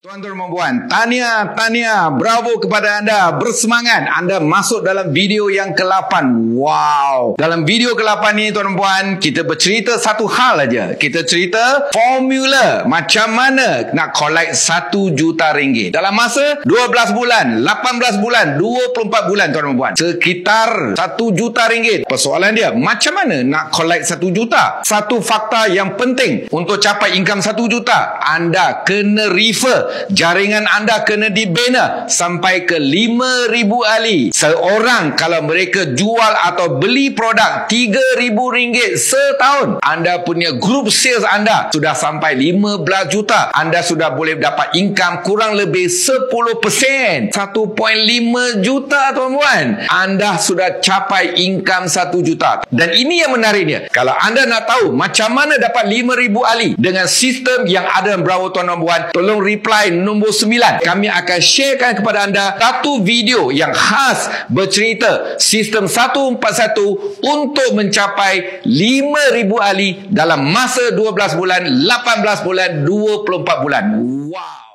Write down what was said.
Tuan-tuan dan puan, tahniah, bravo kepada anda, bersemangat, anda masuk dalam video yang ke-8. Wow, dalam video ke-8 ni tuan-tuan dan puan, kita bercerita satu hal aja. Kita cerita formula macam mana nak collect 1 juta ringgit dalam masa 12 bulan, 18 bulan, 24 bulan tuan-tuan dan puan. Sekitar 1 juta ringgit. Persoalan dia, macam mana nak collect 1 juta? Satu fakta yang penting untuk capai income 1 juta, anda kena refer. Jaringan anda kena dibina sampai ke 5,000 ahli. Seorang kalau mereka jual atau beli produk RM3,000 setahun, anda punya group sales anda sudah sampai 15 juta. Anda sudah boleh dapat income kurang lebih 10%. 1.5 juta tuan-tuan. Anda sudah capai income 1 juta. Dan ini yang menariknya. Kalau anda nak tahu macam mana dapat 5,000 ahli dengan sistem yang ada dalam Bravo tuan-tuan dan puan, tolong reply nombor 9. Kami akan sharekan kepada anda satu video yang khas bercerita sistem 141 untuk mencapai 5,000 ahli dalam masa 12 bulan, 18 bulan, 24 bulan. Wow.